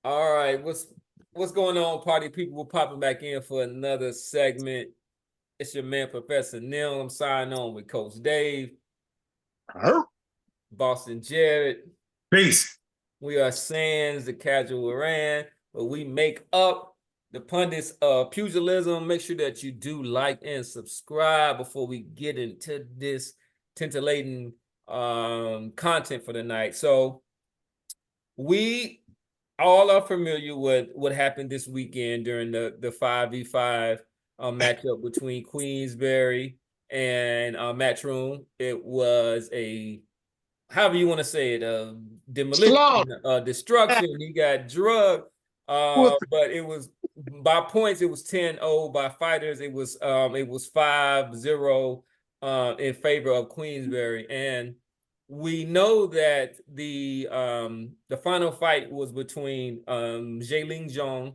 All right, what's going on, party people? We're popping back in for another segment. It's your man, Professor Neil. I'm signing on with Coach Dave, Boston Jared. Peace. We are Sands, the casual Iran, but we make up the pundits of pugilism. Make sure that you do like and subscribe before we get into this titillating content for the night. So we all are familiar with what happened this weekend during the 5v5 matchup between Queensberry and Matchroom. It was a, however you want to say it, demolition, destruction. He got drugged, but it was by points. It was 10-0 by fighters. It was 5-0 in favor of Queensberry, and we know that the final fight was between Zhang Zhong,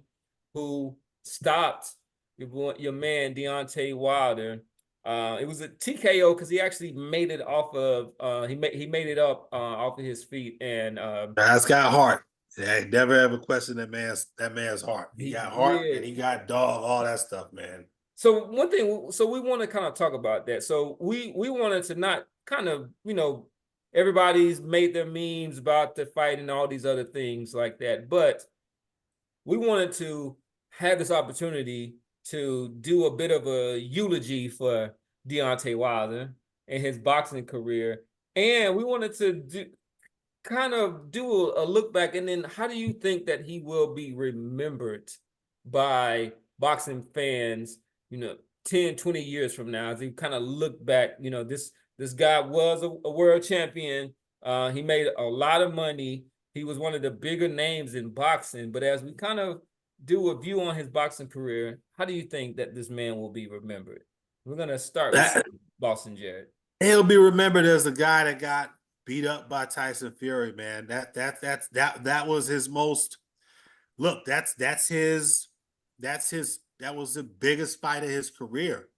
who stopped your man Deontay Wilder. It was a TKO because he actually made it off of he made it up off of his feet, and that's got heart. I never ever question that man's heart. He got heart and he got dog, all that stuff, man. So one thing, so we want to kind of talk about that. So we wanted to not kind of, everybody's made their memes about the fight and all these other things like that, but we wanted to have this opportunity to do a bit of a eulogy for Deontay Wilder and his boxing career. And we wanted to do a look back, and then how do you think that he will be remembered by boxing fans, 10, 20 years from now, as you kind of look back? This guy was a world champion. He made a lot of money. He was one of the bigger names in boxing. But as we kind of do a view on his boxing career, how do you think that this man will be remembered? We're going to start with Boston Jared. He'll be remembered as the guy that got beat up by Tyson Fury, man. That was his most, look, that was the biggest fight of his career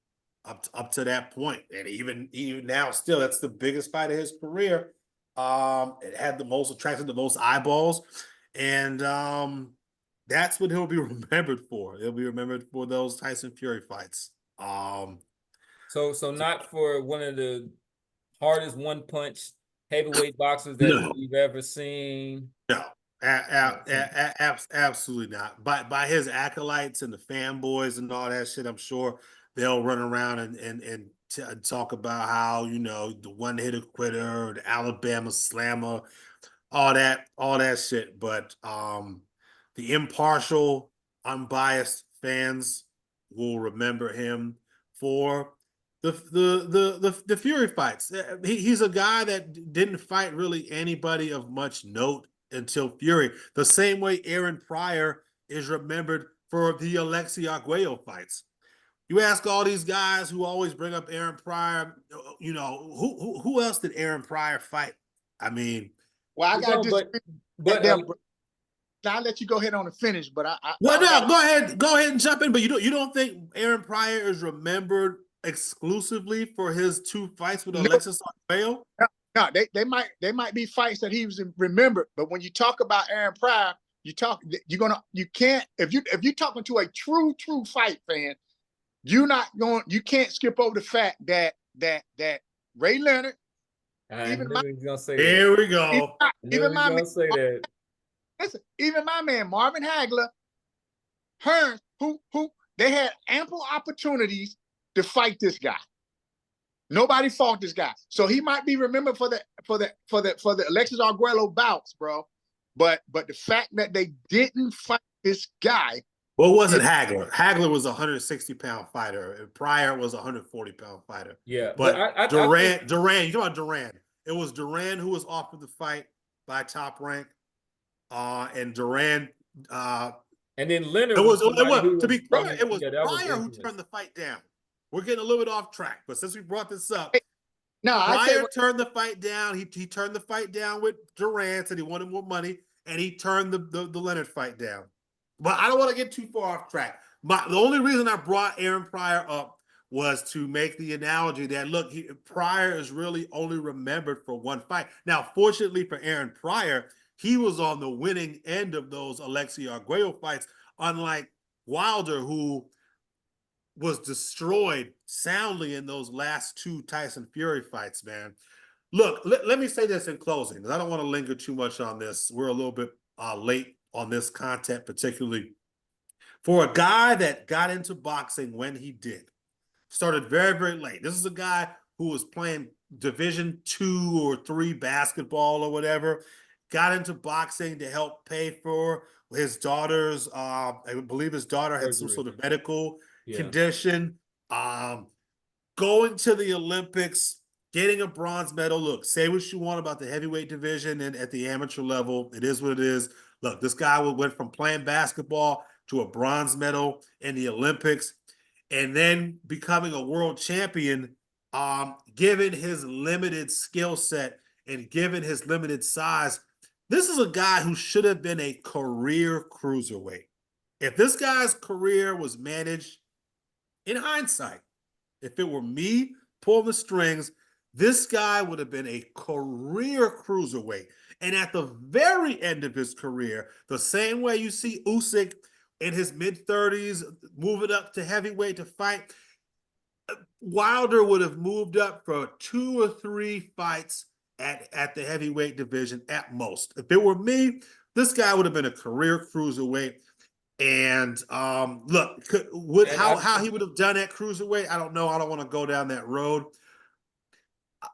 up to that point. And even now, still, that's the biggest fight of his career. It had the most, attracted the most eyeballs. And that's what he'll be remembered for. He'll be remembered for those Tyson Fury fights. So not for one of the hardest one-punch heavyweight boxers that we've ever seen. No. Absolutely not. By his acolytes and the fanboys and all that shit, I'm sure they'll run around and talk about how, the one-hitter quitter, the Alabama slammer, all that shit. But the impartial, unbiased fans will remember him for the Fury fights. He's a guy that didn't fight really anybody of much note until Fury. The same way Aaron Pryor is remembered for the Alexei Arguello fights. You ask all these guys who always bring up Aaron Pryor, who else did Aaron Pryor fight? I mean, well, I got I'll let you go ahead on and finish. But go ahead and jump in. But you don't think Aaron Pryor is remembered exclusively for his two fights with Alexis Arguello? No, they might be fights that he was remembered, but when you talk about Aaron Pryor, if you're talking to a true fight fan, you can't skip over the fact that Ray Leonard, here we go. Even my man Marvin Hagler, Hearns, who they had ample opportunities to fight this guy. Nobody fought this guy, so he might be remembered for the Alexis Arguello bouts, bro. But the fact that they didn't fight this guy. Well, it wasn't Hagler. Hagler was a 160-pound fighter, and Pryor was a 140-pound fighter. Yeah, but Duran, you talking about Duran? It was Duran who was offered the fight by Top Rank, and Duran. And then Leonard. It was Pryor who turned the fight down. We're getting a little bit off track, but since we brought this up, Pryor turned the fight down. He turned the fight down with Duran, said he wanted more money, and he turned the Leonard fight down. But I don't want to get too far off track. The only reason I brought Aaron Pryor up was to make the analogy that, look, Pryor is really only remembered for one fight. Now, fortunately for Aaron Pryor, he was on the winning end of those Alexei Arguello fights, unlike Wilder, who was destroyed soundly in those last 2 Tyson Fury fights, man. Look, let me say this in closing, because I don't want to linger too much on this. We're a little bit late on this content, particularly for a guy that got into boxing when he did. Started very, very late. This is a guy who was playing Division 2 or 3 basketball or whatever, got into boxing to help pay for his daughter's, I believe his daughter had some sort of medical condition. Going to the Olympics, getting a bronze medal. Look, say what you want about the heavyweight division and at the amateur level. It is what it is. Look, this guy went from playing basketball to a bronze medal in the Olympics, and then becoming a world champion, given his limited skill set and given his limited size. This is a guy who should have been a career cruiserweight. If this guy's career was managed in hindsight, if it were me pulling the strings, this guy would have been a career cruiserweight. And at the very end of his career, the same way you see Usyk in his mid-30s moving up to heavyweight to fight, Wilder would have moved up for 2 or 3 fights at the heavyweight division at most. If it were me, this guy would have been a career cruiserweight. And look, how he would have done at cruiserweight, I don't know. I don't want to go down that road.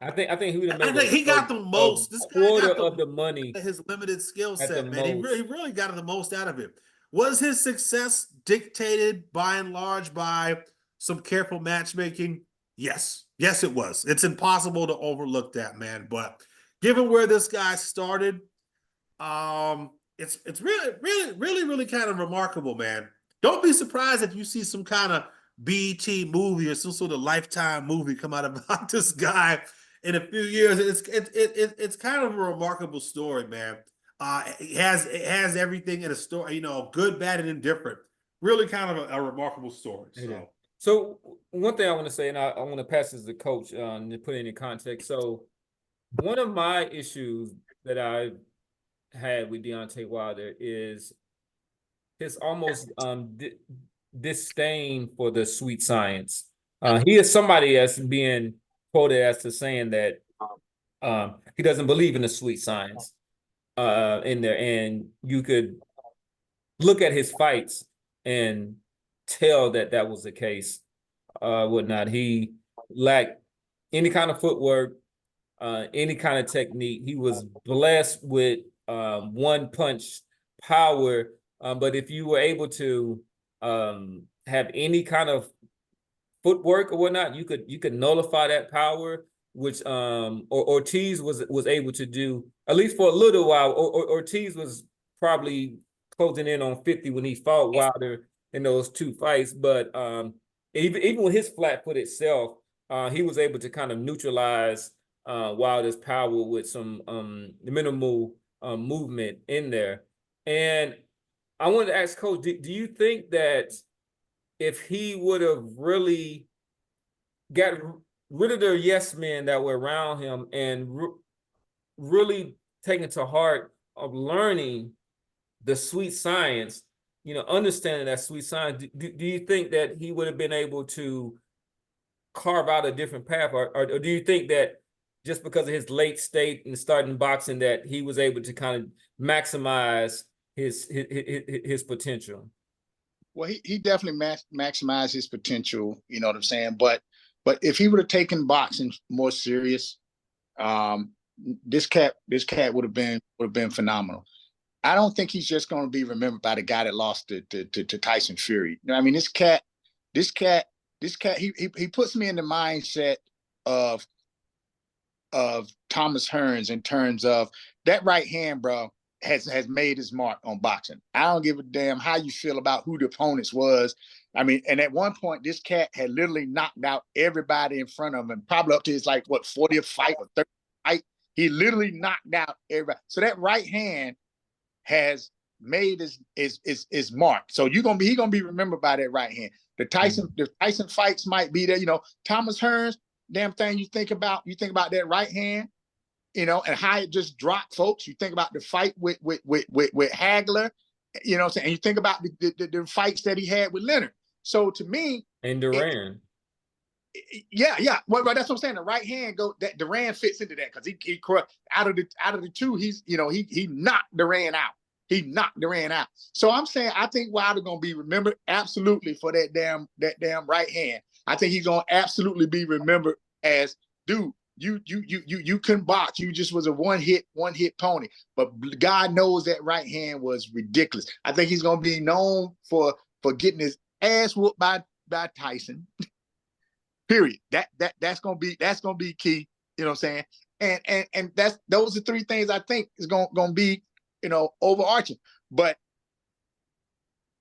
I think he would have made. I think he got the most. This guy quarter got of the money. His limited skill set, man. He really got the most out of it. Was his success dictated by and large by some careful matchmaking? Yes. Yes, it was. It's impossible to overlook that, man. But given where this guy started, it's really kind of remarkable, man. Don't be surprised if you see some kind of BET movie or some sort of Lifetime movie come out about this guy in a few years. It's kind of a remarkable story, man. It has everything in a story, good, bad, and indifferent. Really kind of a remarkable story. So one thing I want to say, and I want to pass this to Coach to put it in context. So one of my issues that I had with Deontay Wilder is his almost disdain for the sweet science. He is somebody that's being quoted as to saying that he doesn't believe in the sweet science in there, and you could look at his fights and tell that that was the case. Whatnot, he lacked any kind of footwork, any kind of technique. He was blessed with one punch power, but if you were able to have any kind of footwork or whatnot, you could nullify that power, which Ortiz was able to do, at least for a little while. Ortiz was probably closing in on 50 when he fought Wilder in those 2 fights, but even with his flat-footed self, he was able to kind of neutralize Wilder's power with some minimal movement in there. And I wanted to ask Coach, do you think that if he would have really got rid of the yes men that were around him and really taken to heart of learning the sweet science, understanding that sweet science, do you think that he would have been able to carve out a different path, or do you think that just because of his late state and starting boxing that he was able to kind of maximize his potential? Well, he definitely maximized his potential, you know what I'm saying? But if he would have taken boxing more serious, this cat would have been phenomenal. I don't think he's just going to be remembered by the guy that lost to Tyson Fury. I mean, this cat, he puts me in the mindset of Thomas Hearns in terms of that right hand, bro, has made his mark on boxing. I don't give a damn how you feel about who the opponents was. I mean, and at one point, this cat had literally knocked out everybody in front of him, probably up to his 40th fight or 30th fight. He literally knocked out everybody. So that right hand has made his mark. So he's gonna be remembered by that right hand. The Tyson fights might be there. Thomas Hearns, damn thing you think about that right hand. you know, and how it just dropped folks. You think about the fight with Hagler, you know what I'm saying? And you think about the fights that he had with Leonard. So to me, And Duran. Yeah. Well, that's what I'm saying. The right hand that Duran fits into that because he out of the two, he's, you know, he knocked Duran out. He knocked Duran out. So I'm saying I think Wilder gonna be remembered absolutely for that damn right hand. I think he's gonna absolutely be remembered as, dude, you couldn't box. You just was a one hit pony. But God knows that right hand was ridiculous. I think he's gonna be known for getting his ass whooped by Tyson. Period. That's gonna be key. You know what I'm saying? And those are three things I think is gonna be, you know, overarching. But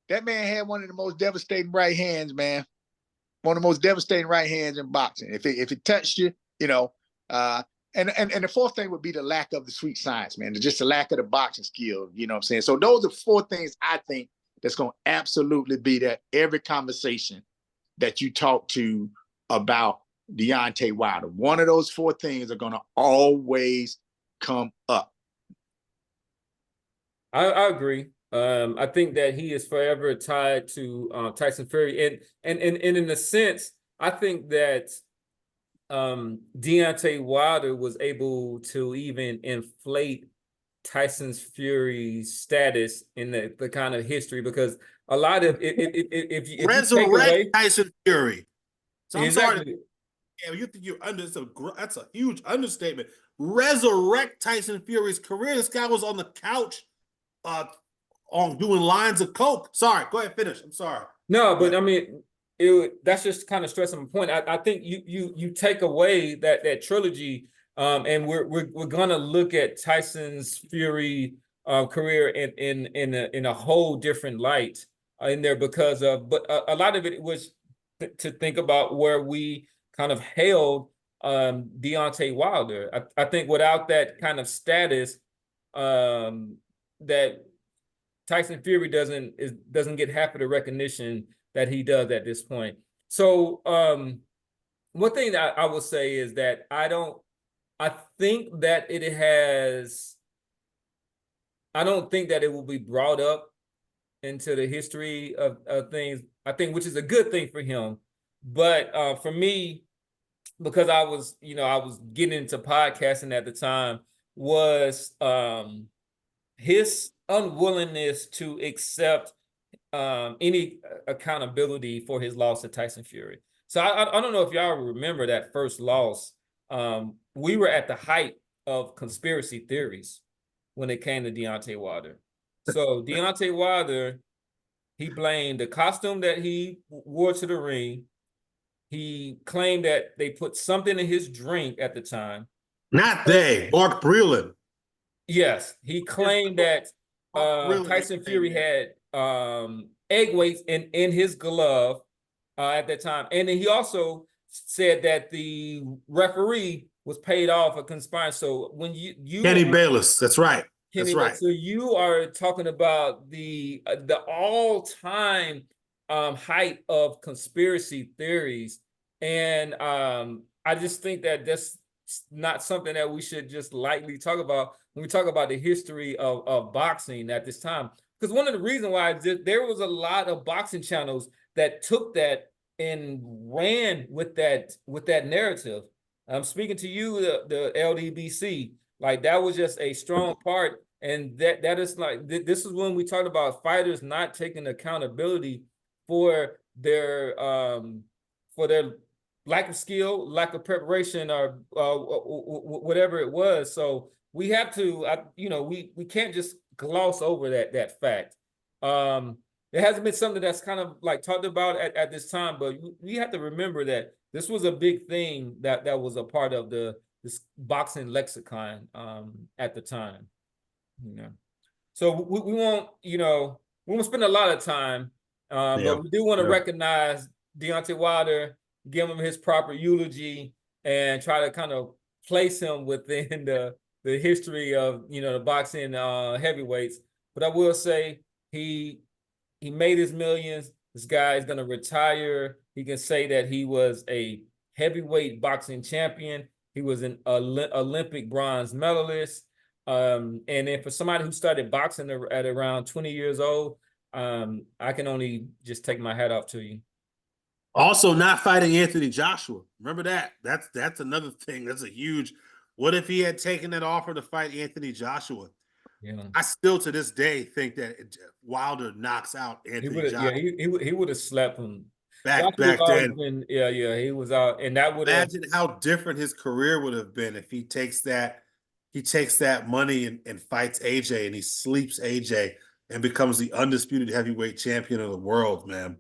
that man had one of the most devastating right hands, man. One of the most devastating right hands in boxing. If it touched you, you know, and the fourth thing would be the lack of the sweet science, man. Just the lack of the boxing skill. You know what I'm saying? So those are four things I think that's gonna absolutely be that every conversation that you talk to about Deontay Wilder. One of those four things are gonna always come up. I agree. I think that he is forever tied to Tyson Fury, and in a sense, I think that Deontay Wilder was able to even inflate Tyson's Fury's status in the kind of history, because a lot of if you take away Tyson Fury. So I'm exactly. sorry. Yeah, you think you're under? That's a huge understatement. Resurrect Tyson Fury's career. This guy was on the couch, on doing lines of coke. Sorry, go ahead, finish. I'm sorry. No, but I mean, that's just kind of stressing my point. I think you take away that trilogy, and we're gonna look at Tyson's Fury career in a whole different light in there, because of, but a lot of it was to think about where we kind of held Deontay Wilder. I think without that kind of status, that Tyson Fury doesn't get half of the recognition that he does at this point. So one thing that I will say is that I don't think that it will be brought up into the history of things, I think, which is a good thing for him. But for me, because I was getting into podcasting at the time, was his unwillingness to accept any accountability for his loss to Tyson Fury. So I don't know if y'all remember that first loss. We were at the height of conspiracy theories when it came to Deontay Wilder. So Deontay Wilder, he blamed the costume that he wore to the ring. He claimed that they put something in his drink at the time. Not they, Mark Breland. Yes, he claimed that Tyson Fury had egg whites in his glove at that time. And then he also said that the referee was paid off for conspiring. So when you Kenny Bayless, that's right. That's right. So you are talking about the all-time height of conspiracy theories. And I just think that that's not something that we should just lightly talk about when we talk about the history of boxing at this time. Because one of the reasons why there was a lot of boxing channels that took that and ran with that narrative. I'm speaking to you, the LDBC. Like, that was just a strong part, and that is like, this is when we talked about fighters not taking accountability for their lack of skill, lack of preparation, or whatever it was. So we have to, we can't just gloss over that fact. It hasn't been something that's kind of like talked about at this time, but we have to remember that this was a big thing that was a part of this boxing lexicon at the time. So we won't spend a lot of time, but we do want to recognize Deontay Wilder, give him his proper eulogy, and try to kind of place him within the history of the boxing heavyweights. But I will say he made his millions. This guy is going to retire. He can say that he was a heavyweight boxing champion. He was an Olympic bronze medalist. And then for somebody who started boxing at around 20 years old, I can only just take my hat off to you. Also, not fighting Anthony Joshua. Remember that? That's another thing. That's a huge. What if he had taken that offer to fight Anthony Joshua? Yeah, I still to this day think that Wilder knocks out Anthony Joshua. Yeah, he would have slapped him. back Joshua's back always then. been, yeah, he was out, and that would have. Imagine how different his career would have been if he takes that money and fights AJ and he sleeps AJ and becomes the undisputed heavyweight champion of the world, man.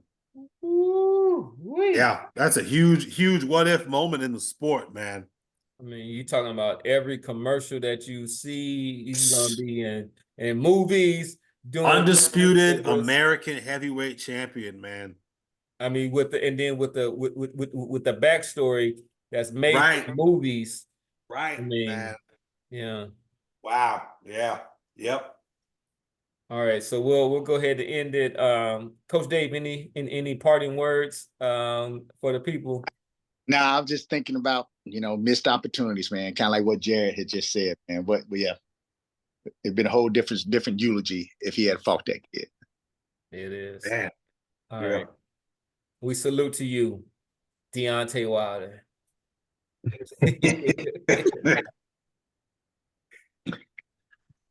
Ooh-wee. Yeah, that's a huge what if moment in the sport, man. I mean, you're talking about every commercial that you see, he's gonna be in movies doing Undisputed American heavyweight champion, man. I mean, with the backstory that's made Right. for movies. Right, I mean, man. yeah. Wow. Yeah. Yep. All right, so we'll go ahead and end it. Coach Dave, any parting words for the people? Now I'm just thinking about, missed opportunities, man. Kind of like what Jared had just said, man. But yeah, it'd been a whole different eulogy if he had fought that kid. It is. Man. All right. We salute to you, Deontay Wilder.